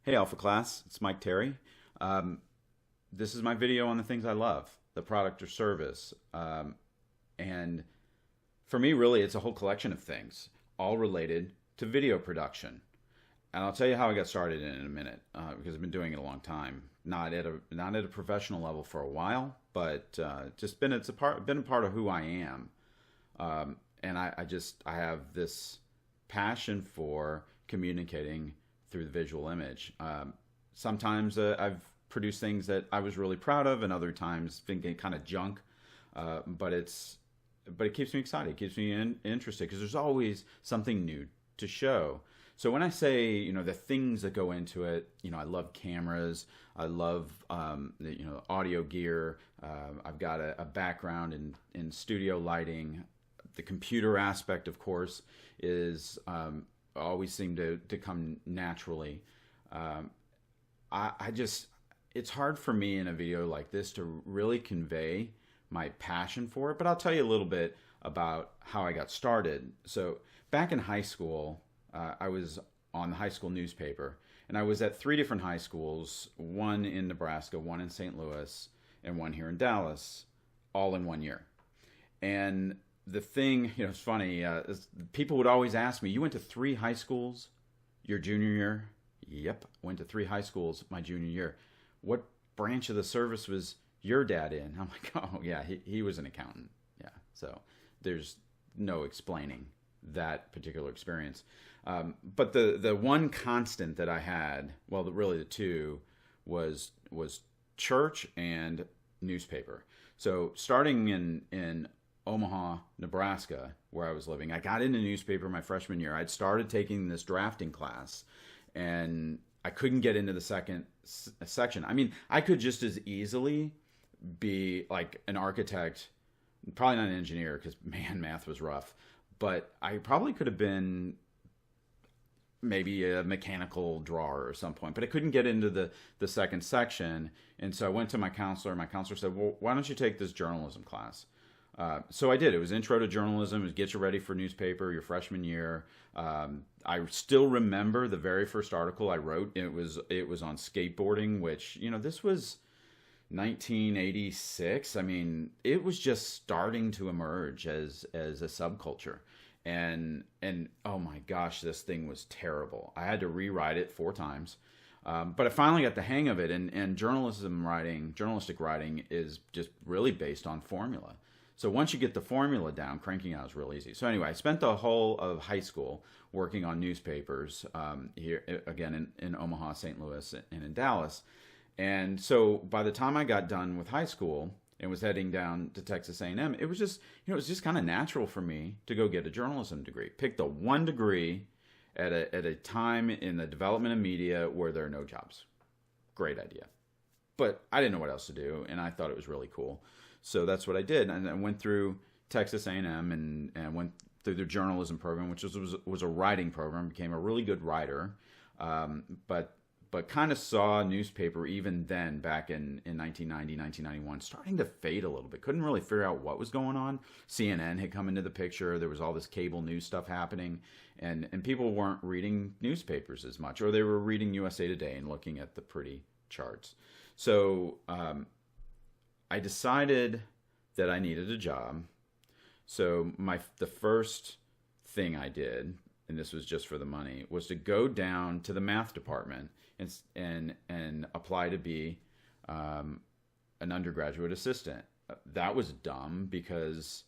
Hey Alpha Class, it's Mike Terry. Um, this is my video on the things I love, the product or service. And for me, really, it's a whole collection of things, all related to video production. And I'll tell you how I got started in a minute, because I've been doing it a long time. Not at a professional level for a while, but just been a part of who I am. And I have this passion for communicating through the visual image. Sometimes I've produced things that I was really proud of, and other times thinking kind of junk. But it keeps me excited. It keeps me interested because there's always something new to show. So when I say, the things that go into it, I love cameras. I love, the audio gear. I've got a background in studio lighting. The computer aspect, of course, is always seemed to come naturally. I just, it's hard for me in a video like this to really convey my passion for it, but I'll tell you a little bit about how I got started. So back in high school, I was on the high school newspaper, and I was at three different high schools, one in Nebraska, one in St. Louis, and one here in Dallas, all in 1 year. And the thing, it's funny, people would always ask me, you went to three high schools your junior year? Yep, went to three high schools my junior year. What branch of the service was your dad in? I'm like, oh, yeah, he was an accountant. Yeah, so there's no explaining that particular experience. But the one constant that I had, well, really the two, was church and newspaper. So starting in Omaha, Nebraska, where I was living, I got into newspaper my freshman year. I'd started taking this drafting class, and I couldn't get into the second section. I mean, I could just as easily be like an architect, probably not an engineer because, man, math was rough. But I probably could have been maybe a mechanical drawer at some point, but I couldn't get into the second section. And so I went to my counselor. My counselor said, well, why don't you take this journalism class? So I did. It was Intro to Journalism. It was Get You Ready for Newspaper your freshman year. I still remember the very first article I wrote. It was on skateboarding, which, this was 1986. I mean, it was just starting to emerge as a subculture. And oh my gosh, this thing was terrible. I had to rewrite it 4 times. But I finally got the hang of it. And journalistic writing is just really based on formula. So once you get the formula down, cranking out is real easy. So anyway, I spent the whole of high school working on newspapers here, again, in Omaha, St. Louis, and in Dallas. And so by the time I got done with high school and was heading down to Texas A&M, it was just kind of natural for me to go get a journalism degree. Pick the one degree at a time in the development of media where there are no jobs. Great idea. But I didn't know what else to do, and I thought it was really cool. So that's what I did. And I went through Texas A&M and went through their journalism program, which was a writing program, became a really good writer. But kind of saw newspaper even then, back in 1990, 1991, starting to fade a little bit. Couldn't really figure out what was going on. CNN had come into the picture. There was all this cable news stuff happening. And people weren't reading newspapers as much, or they were reading USA Today and looking at the pretty charts. So I decided that I needed a job. So the first thing I did, and this was just for the money, was to go down to the math department and apply to be an undergraduate assistant. That was dumb because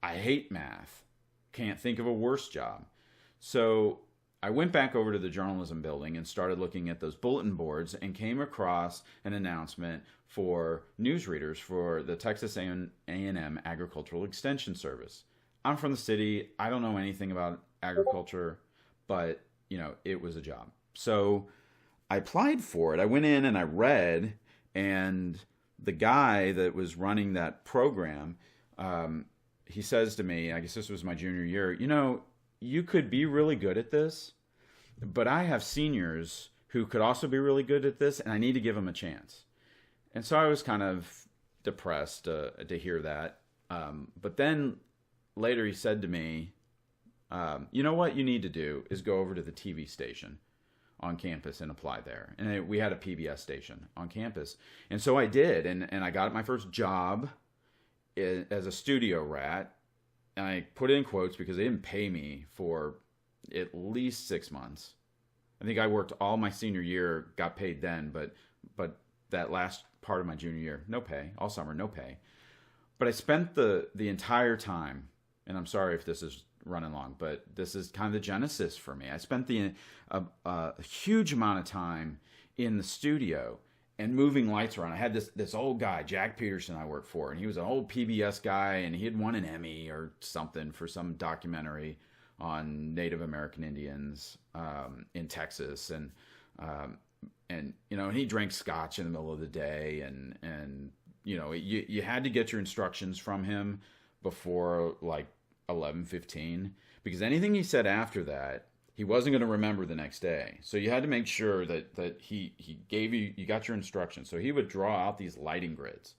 I hate math. Can't think of a worse job. So I went back over to the journalism building and started looking at those bulletin boards and came across an announcement for newsreaders for the Texas A&M Agricultural Extension Service. I'm from the city. I don't know anything about agriculture, but, it was a job. So I applied for it. I went in and I read, and the guy that was running that program, he says to me, I guess this was my junior year, you could be really good at this, but I have seniors who could also be really good at this, and I need to give them a chance. And so I was kind of depressed to hear that. But then later he said to me, you know what you need to do is go over to the TV station on campus and apply there. And we had a PBS station on campus. And so I did. And I got my first job as a studio rat. And I put it in quotes because they didn't pay me for at least 6 months. I think I worked all my senior year, got paid then, but that last part of my junior year, no pay, all summer, no pay. But I spent the entire time, and I'm sorry if this is running long, but this is kind of the genesis for me. I spent a huge amount of time in the studio and moving lights around. I had this old guy, Jack Peterson, I worked for, and he was an old PBS guy, and he had won an Emmy or something for some documentary on Native American Indians in Texas, and you know, and he drank scotch in the middle of the day, and you know, you had to get your instructions from him before like 11:15, because anything he said after that, he wasn't going to remember the next day. So you had to make sure that he gave you got your instructions. So he would draw out these lighting grids,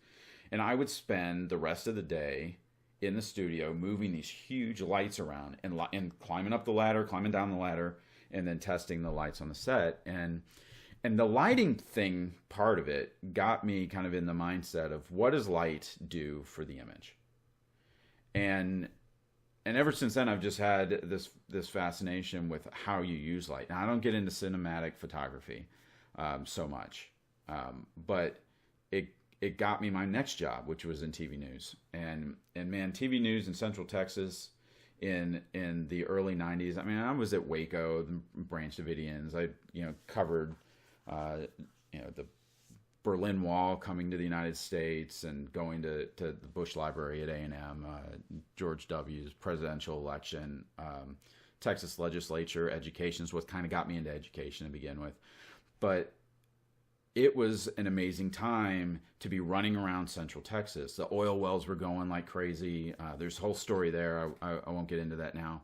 and I would spend the rest of the day in the studio moving these huge lights around and climbing up the ladder, climbing down the ladder, and then testing the lights on the set. And the lighting thing, part of it, got me kind of in the mindset of what does light do for the image? And ever since then, I've just had this fascination with how you use light. Now, I don't get into cinematic photography so much, but it got me my next job, which was in TV news. And man, TV news in Central Texas in the early 90s. I mean, I was at Waco, the Branch Davidians. I covered the Berlin Wall coming to the United States and going to the Bush Library at A&M, George W.'s presidential election, Texas legislature. Education is what kind of got me into education to begin with. But it was an amazing time to be running around Central Texas. The oil wells were going like crazy. There's a whole story there. I won't get into that now.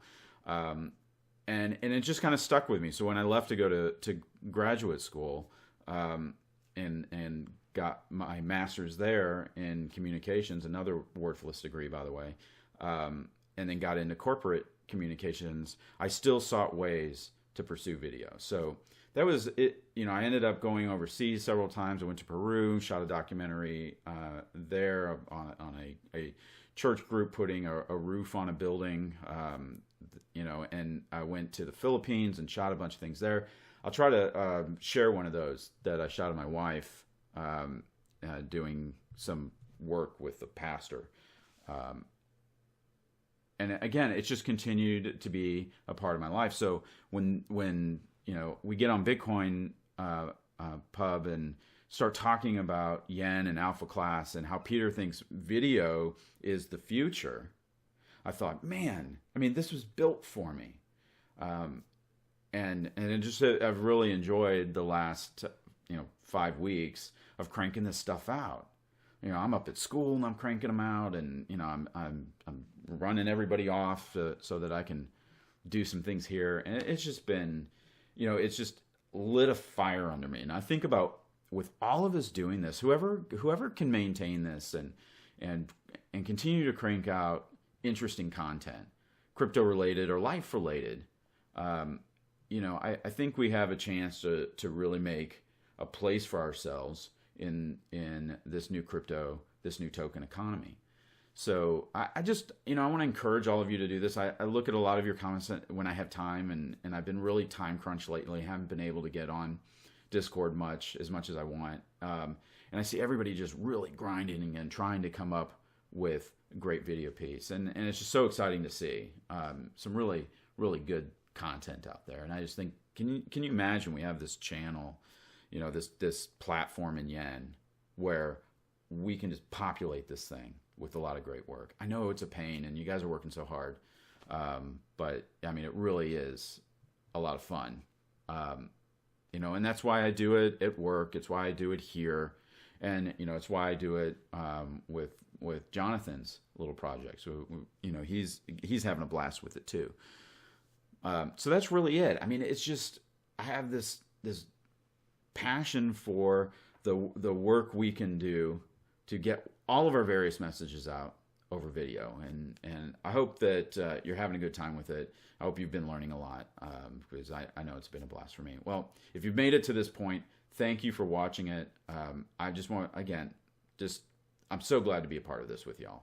And it just kind of stuck with me. So when I left to go to graduate school, and got my master's there in communications, another worthless degree, by the way, and then got into corporate communications, I still sought ways to pursue video. So that was it. You know, I ended up going overseas several times. I went to Peru, shot a documentary there on a church group putting a roof on a building, and I went to the Philippines and shot a bunch of things there. I'll try to share one of those that I shot of my wife doing some work with the pastor. And again, it's just continued to be a part of my life. So when we get on Bitcoin Pub and start talking about Yen and Alpha Class and how Peter thinks video is the future, I thought, man, I mean, this was built for me. And it just, I've really enjoyed the last 5 weeks of cranking this stuff out. I'm up at school and I'm cranking them out, and I'm running everybody off so that I can do some things here. And it's just been, it's just lit a fire under me. And I think about, with all of us doing this, whoever can maintain this and continue to crank out interesting content, crypto related or life related, I think we have a chance to really make a place for ourselves in this new crypto, this new token economy. So I just, I want to encourage all of you to do this. I look at a lot of your comments when I have time, and I've been really time crunched lately. I haven't been able to get on Discord as much as I want. And I see everybody just really grinding and trying to come up with a great video piece. And it's just so exciting to see some really, really good content out there. And I just think, can you imagine we have this channel, this platform in Yen where we can just populate this thing with a lot of great work. I know it's a pain and you guys are working so hard. But I mean, it really is a lot of fun. And that's why I do it at work. It's why I do it here. And, it's why I do it with Jonathan's little project. So, he's having a blast with it too. So that's really it. I mean, it's just, I have this passion for the work we can do to get all of our various messages out over video, and I hope that you're having a good time with it. I hope you've been learning a lot, because I know it's been a blast for me. Well, if you've made it to this point, thank you for watching it. I just want, again, I'm so glad to be a part of this with y'all.